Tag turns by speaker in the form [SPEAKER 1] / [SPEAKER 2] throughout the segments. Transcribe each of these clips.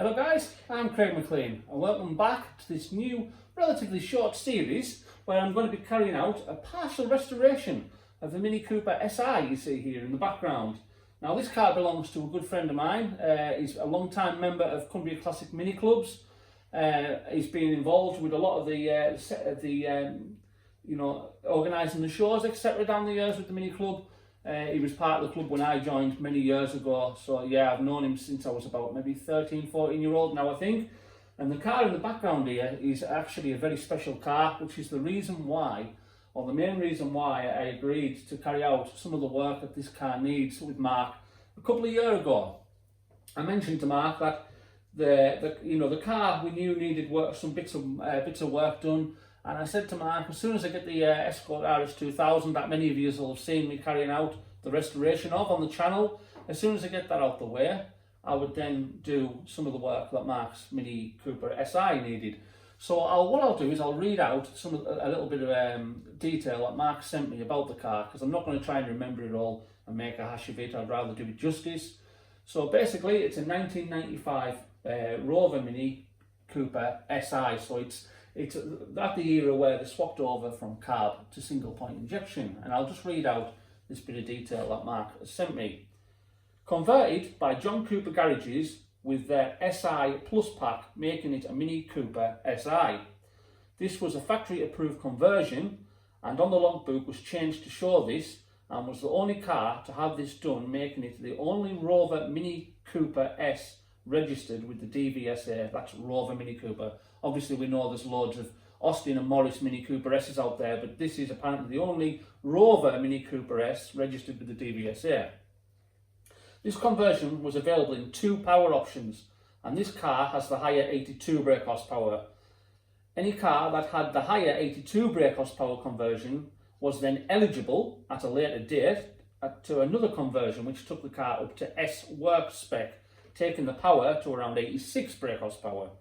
[SPEAKER 1] Hello guys, I'm Craig McLean and welcome back to this new relatively short series where I'm going to be carrying out a partial restoration of the Mini Cooper SI you see here in the background. Now this car belongs to a good friend of mine. He's a long-time member of Cumbria Classic Mini Clubs. He's been involved with a lot of the organising the shows etc. down the years with the Mini Club. He was part of the club when I joined many years ago, so yeah, I've known him since I was about maybe 13-14-year-old now I think. And the car in the background here is actually a very special car, which is the reason why, or the main reason why I agreed to carry out some of the work that this car needs with Mark a couple of years ago. I mentioned to Mark that the car we knew needed work, some bits of work done. And I said to Mark, as soon as I get the Escort RS2000 that many of you will have seen me carrying out the restoration of on the channel, as soon as I get that out the way, I would then do some of the work that Mark's Mini Cooper SI needed. So what I'll do is I'll read out a little bit of detail that Mark sent me about the car, because I'm not going to try and remember it all and make a hash of it. I'd rather do it justice. So basically it's a 1995 Rover Mini Cooper SI. So it's at the era where they swapped over from carb to single point injection, and I'll just read out this bit of detail that Mark has sent me. Converted by John Cooper garages with their SI Plus pack, making it a Mini Cooper SI. This was a factory approved conversion, and on the logbook was changed to show this, and was the only car to have this done, making it the only Rover Mini Cooper S registered with the DVSA. That's Rover Mini Cooper. Obviously we know there's loads of Austin and Morris Mini Cooper S's out there, but this is apparently the only Rover Mini Cooper S registered with the DVSA. This conversion was available in two power options, and this car has the higher 82 brake horsepower. Any car that had the higher 82 brake horsepower conversion was then eligible at a later date to another conversion which took the car up to S work spec, taking the power to around 86 brake horsepower.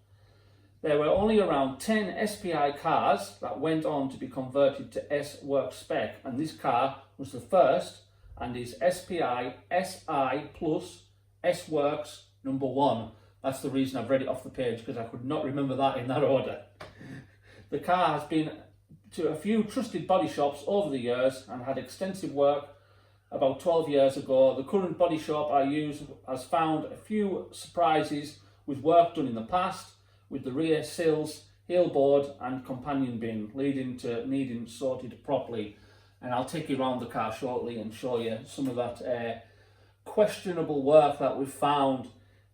[SPEAKER 1] There were only around 10 SPI cars that went on to be converted to S work spec, and this car was the first and is SPI SI Plus S Works number 1. That's the reason I've read it off the page, because I could not remember that in that order. The car has been to a few trusted body shops over the years and had extensive work about 12 years ago. The current body shop I use has found a few surprises with work done in the past, with the rear sills, heel board and companion bin, leading to needing sorted properly. And I'll take you around the car shortly and show you some of that questionable work that we've found.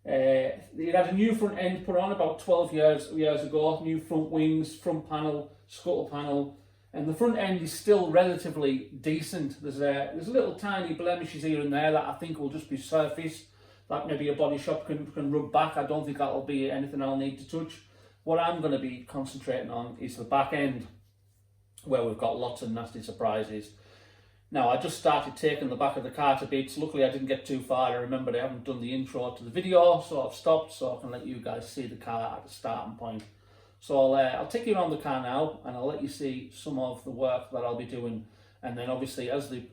[SPEAKER 1] It had a new front end put on about 12 years ago, new front wings, front panel, scuttle panel, and the front end is still relatively decent. There's little tiny blemishes here and there that I think will just be surface, that maybe a body shop can rub back. I don't think that'll be anything I'll need to touch. What I'm going to be concentrating on is the back end, where we've got lots of nasty surprises. Now, I just started taking the back of the car to bits. Luckily I didn't get too far. I remembered I haven't done the intro to the video, so I've stopped so I can let you guys see the car at the starting point. So I'll take you around the car now and I'll let you see some of the work that I'll be doing, and then obviously as the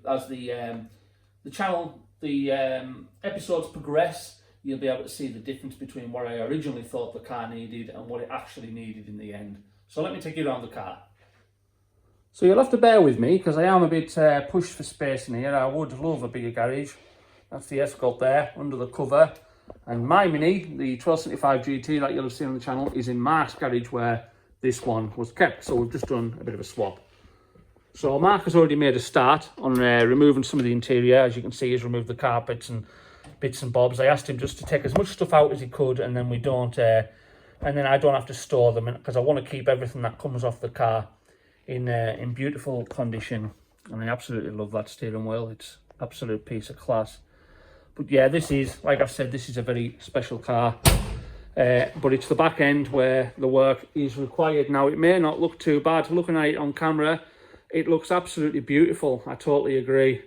[SPEAKER 1] episodes progress, you'll be able to see the difference between what I originally thought the car needed and what it actually needed in the end. So let me take you around the car. So you'll have to bear with me because I am a bit pushed for space in here. I would love a bigger garage. That's the Escort there under the cover. And my Mini, the 1275 GT that you'll have seen on the channel, is in Mark's garage where this one was kept. So we've just done a bit of a swap. So Mark has already made a start on removing some of the interior. As you can see, he's removed the carpets and bits and bobs. I asked him just to take as much stuff out as he could, and then I don't have to store them, because I want to keep everything that comes off the car in beautiful condition. And I absolutely love that steering wheel. It's an absolute piece of class. But yeah, this is, like I've said, this is a very special car. But it's the back end where the work is required. Now, it may not look too bad. Looking at it on camera, it looks absolutely beautiful. I totally agree.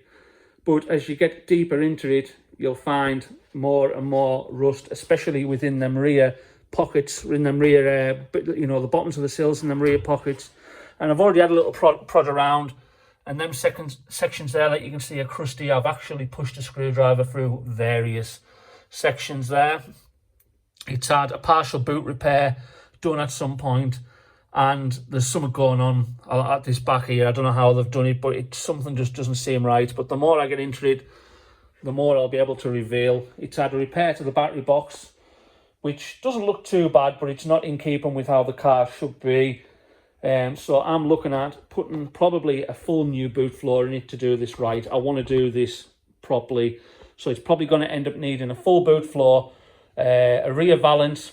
[SPEAKER 1] But as you get deeper into it, you'll find more and more rust, especially within them rear pockets, in them rear, the bottoms of the sills in them rear pockets. And I've already had a little prod around, and them sections there that you can see are crusty. I've actually pushed a screwdriver through various sections there. It's had a partial boot repair done at some point, and there's something going on at this back here. I don't know how they've done it, but something just doesn't seem right. But the more I get into it, the more I'll be able to reveal. It's had a repair to the battery box, which doesn't look too bad, but it's not in keeping with how the car should be. So I'm looking at putting probably a full new boot floor in it to do this right. I want to do this properly. So it's probably going to end up needing a full boot floor, a rear valance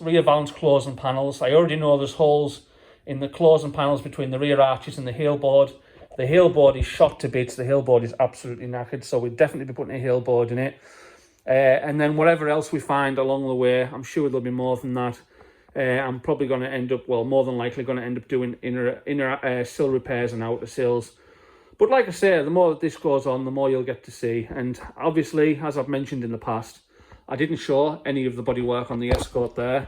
[SPEAKER 1] closing panels. I already know there's holes in the closing panels between the rear arches and the heel board. The heel board is shot to bits. The heel board is absolutely knackered, so we'll definitely be putting a heel board in it. And then whatever else we find along the way, I'm sure there'll be more than that. I'm probably going to end up, well, more than likely going to end up doing inner sill repairs and outer sills. But like I say, the more that this goes on, the more you'll get to see. And obviously, as I've mentioned in the past, I didn't show any of the bodywork on the Escort there,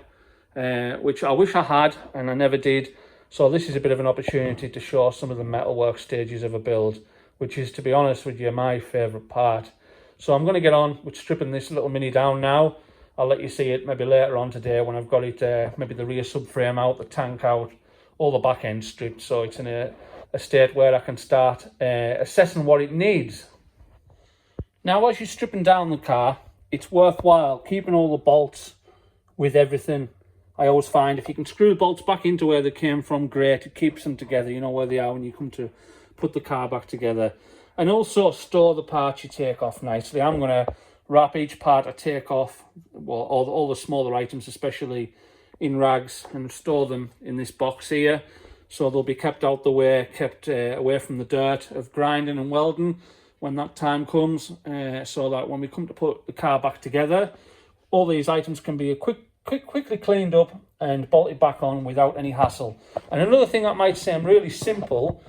[SPEAKER 1] which I wish I had, and I never did. So this is a bit of an opportunity to show some of the metalwork stages of a build, which is, to be honest with you, my favourite part. So I'm going to get on with stripping this little Mini down now. I'll let you see it maybe later on today when I've got it, maybe the rear subframe out, the tank out, all the back end stripped, so it's in a state where I can start assessing what it needs. Now, as you're stripping down the car, it's worthwhile keeping all the bolts with everything. I always find if you can screw the bolts back into where they came from, great. It keeps them together. You know where they are when you come to put the car back together. And also store the parts you take off nicely. I'm going to wrap each part I take off, well, all the smaller items, especially in rags, and store them in this box here. So they'll be kept out the way, kept away from the dirt of grinding and welding when that time comes, so that when we come to put the car back together, all these items can be quickly cleaned up and bolted back on without any hassle. And another thing that might seem really simple,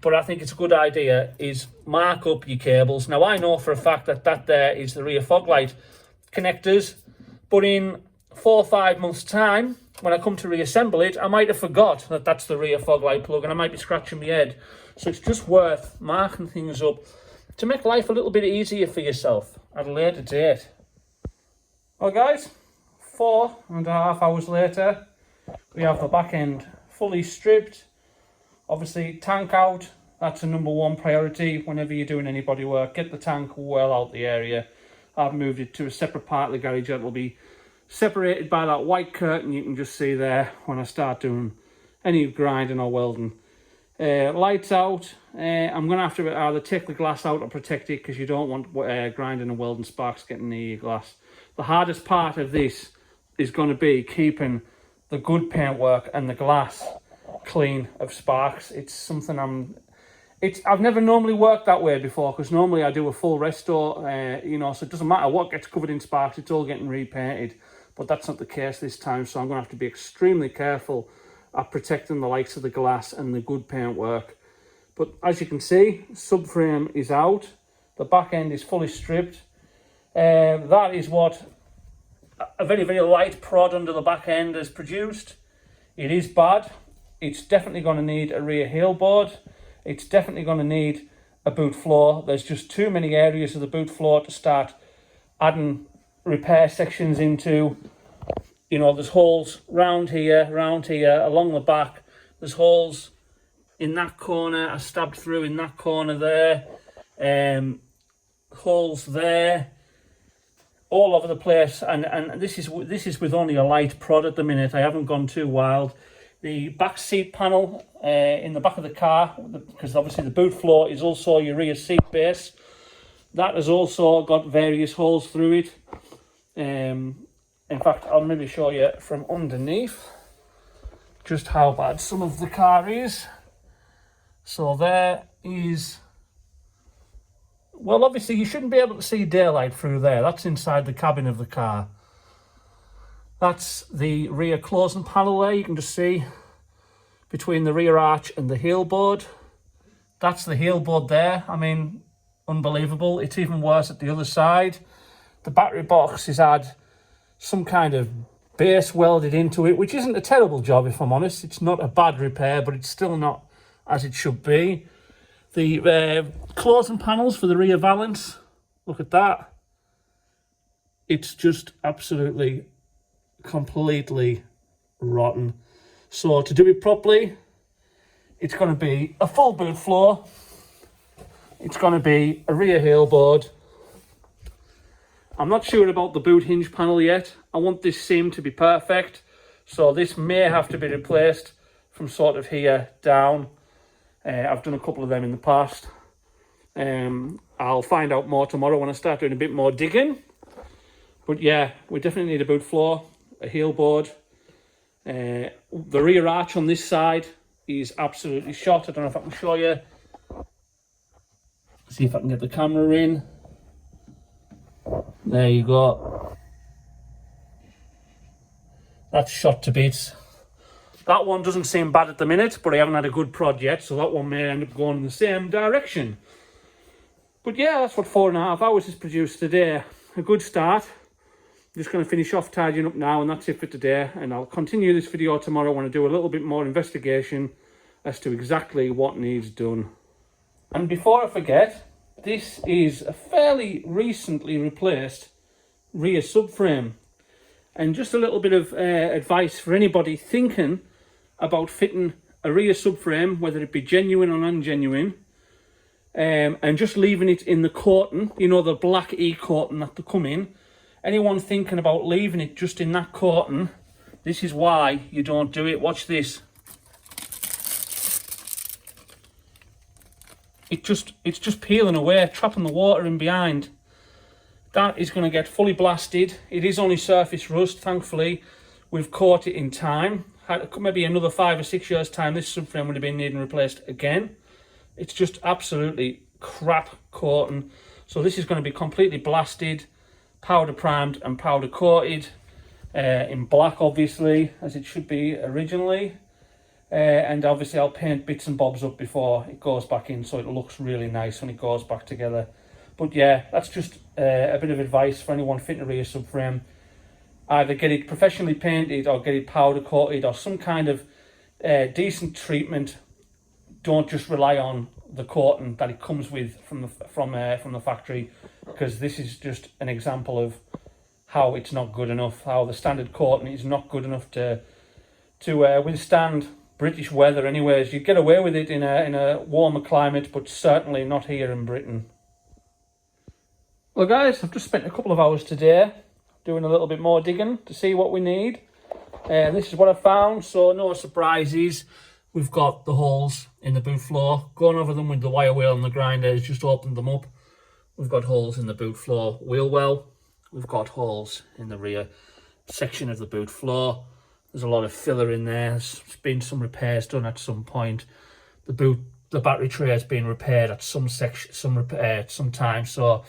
[SPEAKER 1] but I think it's a good idea, is mark up your cables. Now, I know for a fact that there is the rear fog light connectors, but in 4 or 5 months' time, when I come to reassemble it, I might have forgot that that's the rear fog light plug, and I might be scratching my head. So it's just worth marking things up to make life a little bit easier for yourself at a later date. Well, guys, 4.5 hours later, we have the back end fully stripped. Obviously, tank out, that's a #1 priority whenever you're doing any body work. Get the tank well out the area. I've moved it to a separate part of the garage that will be separated by that white curtain you can just see there when I start doing any grinding or welding. Lights out. I'm going to have to either take the glass out or protect it, because you don't want grinding and welding sparks getting near your glass. The hardest part of this is going to be keeping the good paintwork and the glass clean of sparks. It's something I've never normally worked that way before, because normally I do a full restore, so it doesn't matter what gets covered in sparks, it's all getting repainted. But that's not the case this time, so I'm going to have to be extremely careful at protecting the likes of the glass and the good paintwork. But as you can see, subframe is out, the back end is fully stripped. That is what a very, very light prod under the back end has produced. It is bad. It's definitely going to need a rear heel board. It's definitely going to need a boot floor. There's just too many areas of the boot floor to start adding repair sections into. You know, there's holes round here, along the back. There's holes in that corner. I stabbed through in that corner there. Holes there, all over the place. And this is with only a light prod at the minute. I haven't gone too wild. The back seat panel in the back of the car, because obviously the boot floor is also your rear seat base, that has also got various holes through it. In fact, I'll maybe show you from underneath just how bad some of the car is. So there is, well, obviously you shouldn't be able to see daylight through there. That's inside the cabin of the car. That's the rear closing panel there. You can just see between the rear arch and the heel board. That's the heel board there. I mean, unbelievable. It's even worse at the other side. The battery box has had some kind of base welded into it, which isn't a terrible job, if I'm honest. It's not a bad repair, but it's still not as it should be. The closing panels for the rear valance, look at that. It's just absolutely completely rotten. So to do it properly, it's going to be a full boot floor. It's going to be a rear heel board. I'm not sure about the boot hinge panel yet. I want this seam to be perfect. So this may have to be replaced from sort of here down. I've done a couple of them in the past. I'll find out more tomorrow when I start doing a bit more digging. But yeah, we definitely need a boot floor, a heel board. The rear arch on this side is absolutely shot. I don't know if I can show you. See if I can get the camera in. There you go. That's shot to bits. That one doesn't seem bad at the minute, but I haven't had a good prod yet, so that one may end up going in the same direction. But yeah, that's what 4.5 hours has produced today. A good start. I'm just going to finish off tidying up now, and that's it for today. And I'll continue this video tomorrow when I do a little bit more investigation as to exactly what needs done. And before I forget, this is a fairly recently replaced rear subframe. And just a little bit of advice for anybody thinking about fitting a rear subframe, whether it be genuine or non-genuine, and just leaving it in the coating, you know, the black E-coating that they come in. Anyone thinking about leaving it just in that coating, this is why you don't do it. Watch this. It's just peeling away, trapping the water in behind. That is going to get fully blasted. It is only surface rust, thankfully. We've caught it in time. Maybe another 5 or 6 years' time, this subframe would have been needing replaced again. It's just absolutely crap coating. So this is going to be completely blasted, powder primed and powder coated in black, obviously, as it should be originally. And obviously I'll paint bits and bobs up before it goes back in, so it looks really nice when it goes back together. But yeah, that's just a bit of advice for anyone fitting a rear subframe. Either get it professionally painted or get it powder coated or some kind of decent treatment. Don't just rely on the coating that it comes with from the factory, because this is just an example of how it's not good enough. How the standard coating is not good enough to withstand British weather. Anyways, you get away with it in a warmer climate, but certainly not here in Britain. Well guys, I've just spent a couple of hours today doing a little bit more digging to see what we need. And this is what I found, so no surprises. We've got the holes in the boot floor. Going over them with the wire wheel and the grinder has just opened them up. We've got holes in the boot floor wheel well. We've got holes in the rear section of the boot floor. There's a lot of filler in there. There's been some repairs done at some point. The battery tray has been repaired at some time. So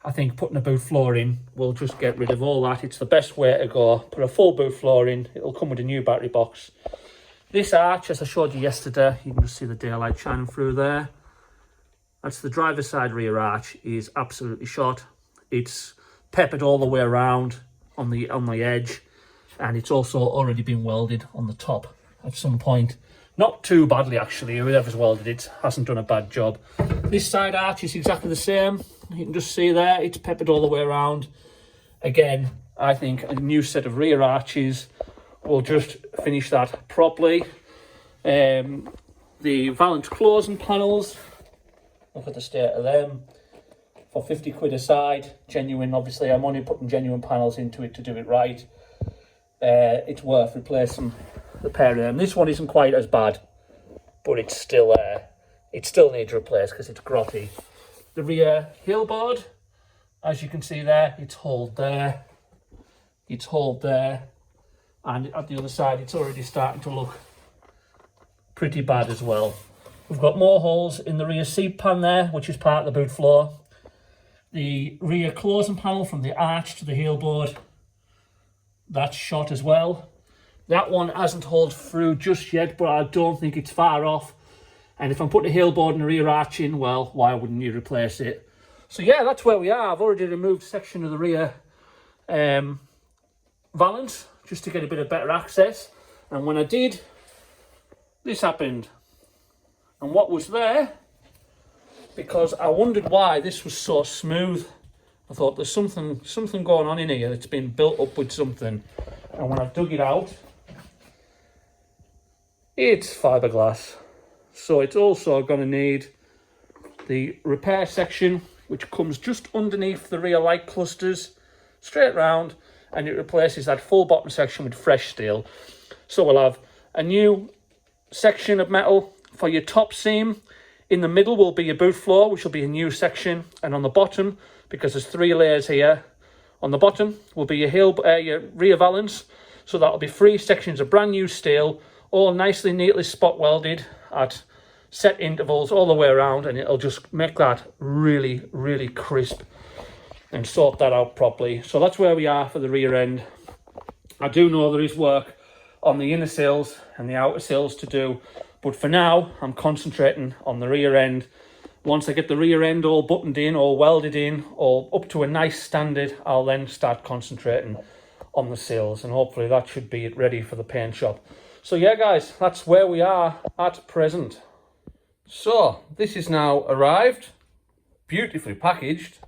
[SPEAKER 1] I think putting a boot floor in will just get rid of all that. It's the best way to go. Put a full boot floor in. It'll come with a new battery box. This arch, as I showed you yesterday, you can just see the daylight shining through there. That's the driver's side rear arch, is absolutely shot. It's peppered all the way around on the edge, and it's also already been welded on the top at some point. Not too badly actually. Whoever's welded it hasn't done a bad job. This side arch is exactly the same. You can just see there, it's peppered all the way around. Again, I think a new set of rear arches will just finish that properly. The valance closing panels, look at the state of them, for 50 quid a side. Genuine, obviously I'm only putting genuine panels into it to do it right. It's worth replacing the pair of them. This one isn't quite as bad, but it's still it still needs replaced because it's grotty. The rear heel board, as you can see there, it's holed there. It's holed there. And at the other side, it's already starting to look pretty bad as well. We've got more holes in the rear seat pan there, which is part of the boot floor. The rear closing panel from the arch to the heel board, that's shot as well. That one hasn't holed through just yet, but I don't think it's far off. And if I'm putting a heel board and a rear arch in, well, why wouldn't you replace it? So yeah, that's where we are. I've already removed a section of the rear valance, just to get a bit of better access. And when I did, this happened. And what was there, because I wondered why this was so smooth I thought there's something going on in here. It's been built up with something. And when I've dug it out, it's fiberglass. So it's also going to need the repair section, which comes just underneath the rear light clusters, straight round, and it replaces that full bottom section with fresh steel. So we'll have a new section of metal for your top seam. In the middle will be your boot floor, which will be a new section, and on the bottom, because there's 3 layers here, on the bottom will be your rear valance. So that'll be 3 sections of brand new steel, all nicely, neatly spot welded at set intervals all the way around, and it'll just make that really, really crisp and sort that out properly. So that's where we are for the rear end. I do know there is work on the inner sills and the outer sills to do, but for now I'm concentrating on the rear end. Once I get the rear end all buttoned in, all welded in, all up to a nice standard, I'll then start concentrating on the sills, and hopefully that should be it ready for the paint shop. So yeah guys, that's where we are at present. So this is now arrived, beautifully packaged,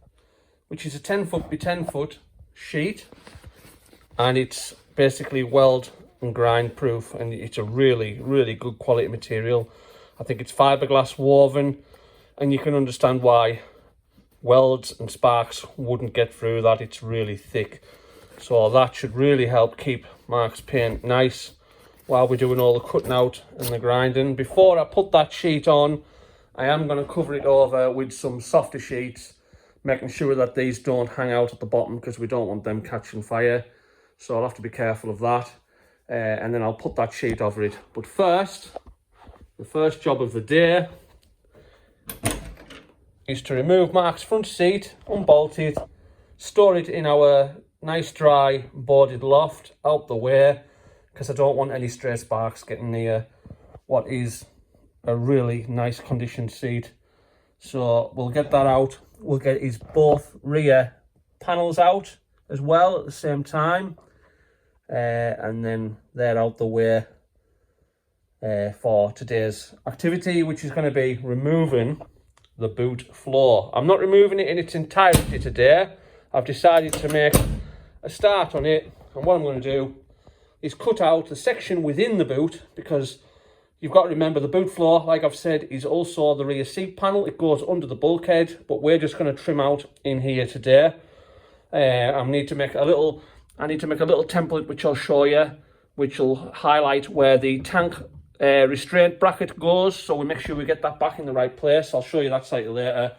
[SPEAKER 1] which is a 10 foot by 10 foot sheet, and it's basically weld and grind proof, and it's a really, really good quality material. I think it's fiberglass woven, and you can understand why welds and sparks wouldn't get through that. It's really thick, so that should really help keep Mark's paint nice while we're doing all the cutting out and the grinding. Before I put that sheet on, I am going to cover it over with some softer sheets, making sure that these don't hang out at the bottom, because we don't want them catching fire. So I'll have to be careful of that. And then I'll put that sheet over it. But first, the first job of the day is to remove Mark's front seat, unbolt it, store it in our nice dry boarded loft out the way, because I don't want any stray sparks getting near what is a really nice conditioned seat. So we'll get that out. We'll get his both rear panels out as well at the same time. And then they're out the way for today's activity, which is going to be removing the boot floor. I'm not removing it in its entirety today. I've decided to make a start on it, and what I'm going to do is cut out the section within the boot, because you've got to remember the boot floor, like I've said, is also the rear seat panel. It goes under the bulkhead, but we're just going to trim out in here today. I need to make a little template which I'll show you, which will highlight where the tank restraint bracket goes, so we make sure we get that back in the right place. I'll show you that slightly later.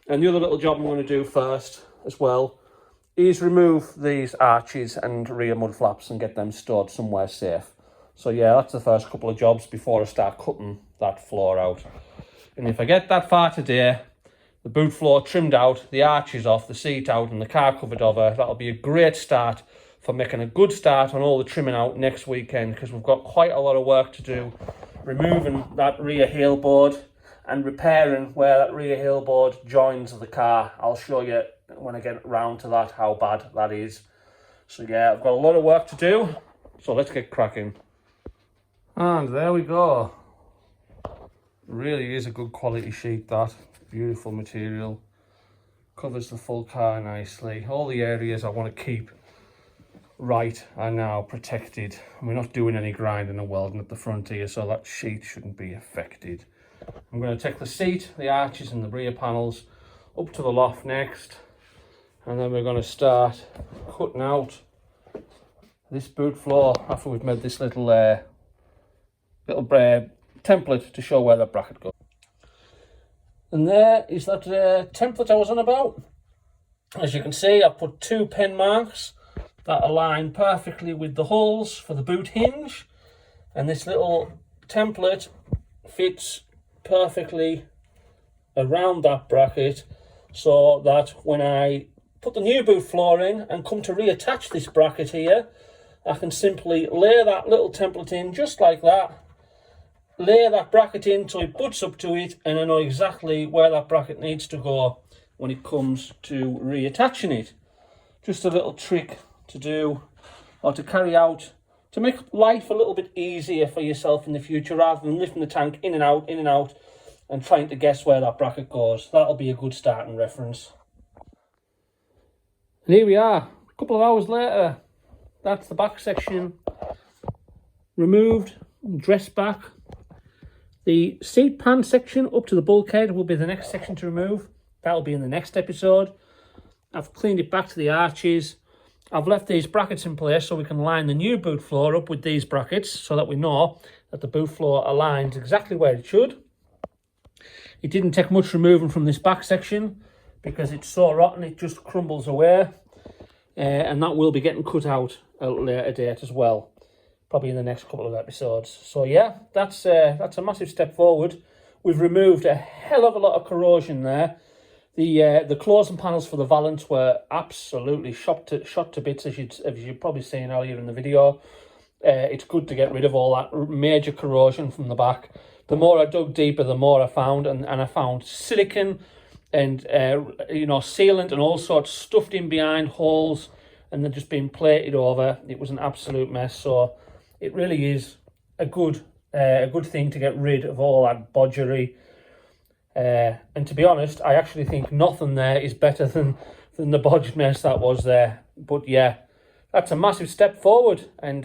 [SPEAKER 1] And the other little job I'm going to do first as well is remove these arches and rear mud flaps and get them stored somewhere safe. So yeah, that's the first couple of jobs before I start cutting that floor out. And if I get that far today, the boot floor trimmed out, the arches off, the seat out, and the car covered over, that'll be a great start for making a good start on all the trimming out next weekend, because we've got quite a lot of work to do, removing that rear heel board and repairing where that rear heel board joins the car. I'll show you when I get round to that how bad that is. So yeah, I've got a lot of work to do, so let's get cracking. And there we go. Really is a good quality sheet, that. Beautiful material. Covers the full car nicely. All the areas I want to keep right are now protected. We're not doing any grinding or welding at the front here, so that sheet shouldn't be affected. I'm going to take the seat, the arches and the rear panels up to the loft next, and then we're going to start cutting out this boot floor after we've made this little template to show where that bracket goes. And there is that template I was on about. As you can see, I've put 2 pen marks that align perfectly with the holes for the boot hinge, and this little template fits perfectly around that bracket, so that when I put the new boot floor in and come to reattach this bracket here, I can simply lay that little template in just like that, lay that bracket in till it butts up to it, and I know exactly where that bracket needs to go when it comes to reattaching it. Just a little trick to do, or to carry out, to make life a little bit easier for yourself in the future, rather than lifting the tank in and out, and trying to guess where that bracket goes. That'll be a good starting reference. And here we are, a couple of hours later. That's the back section removed, dressed back. The seat pan section up to the bulkhead will be the next section to remove. That'll be in the next episode. I've cleaned it back to the arches. I've left these brackets in place so we can line the new boot floor up with these brackets so that we know that the boot floor aligns exactly where it should. It didn't take much removing from this back section because it's so rotten it just crumbles away. And that will be getting cut out at a later date as well, probably in the next couple of episodes. So yeah, that's a massive step forward. We've removed a hell of a lot of corrosion there. The closing panels for the valance were absolutely shot to bits, as you've probably seen earlier in the video. It's good to get rid of all that major corrosion from the back. The more I dug deeper, the more I found, and I found silicone and sealant and all sorts stuffed in behind holes, and they're just being plated over. It was an absolute mess. So it really is a good thing to get rid of all that bodgery. And to be honest, I actually think nothing there is better than the bodged mess that was there. But yeah, that's a massive step forward, and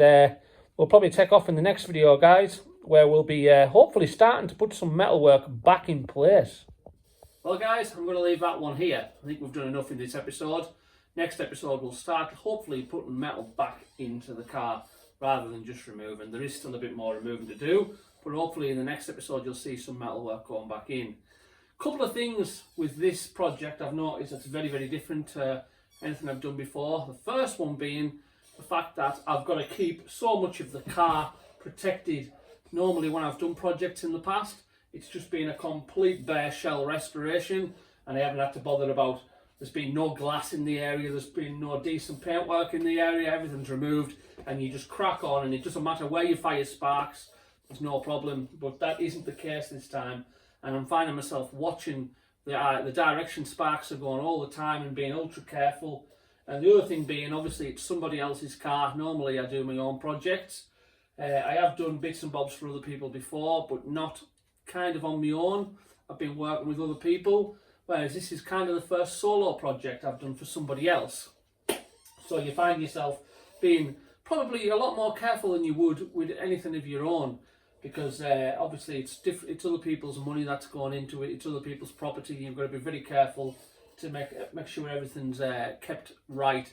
[SPEAKER 1] we'll probably take off in the next video, guys, where we'll be hopefully starting to put some metalwork back in place. Well, guys, I'm going to leave that one here. I think we've done enough in this episode. Next episode, we'll start hopefully putting metal back into the car rather than just removing. There is still a bit more removing to do, but hopefully in the next episode, you'll see some metalwork going back in. Couple of things with this project I've noticed that's very, very different to anything I've done before. The first one being the fact that I've got to keep so much of the car protected. Normally when I've done projects in the past, it's just been a complete bare shell restoration, and I haven't had to bother about, there's been no glass in the area, there's been no decent paintwork in the area, everything's removed, and you just crack on, and it doesn't matter where you fire sparks, there's no problem. But that isn't the case this time. And I'm finding myself watching the direction sparks are going all the time and being ultra careful. And the other thing being, obviously, it's somebody else's car. Normally I do my own projects. I have done bits and bobs for other people before, but not kind of on my own. I've been working with other people, whereas this is kind of the first solo project I've done for somebody else. So you find yourself being probably a lot more careful than you would with anything of your own. Because obviously it's other people's money that's going into it, it's other people's property. You've got to be very careful to make sure everything's kept right.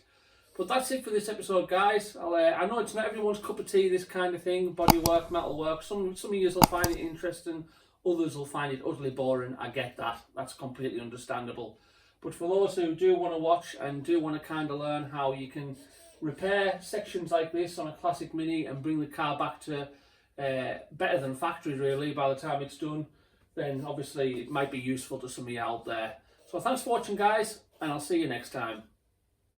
[SPEAKER 1] But that's it for this episode, guys. I know it's not everyone's cup of tea, this kind of thing, bodywork, metalwork. Some of you will find it interesting, others will find it utterly boring. I get that. That's completely understandable. But for those who do want to watch and do want to kind of learn how you can repair sections like this on a classic Mini and bring the car back to better than factory really by the time it's done, then obviously it might be useful to some of you out there. So thanks for watching, guys, and I'll see you next time.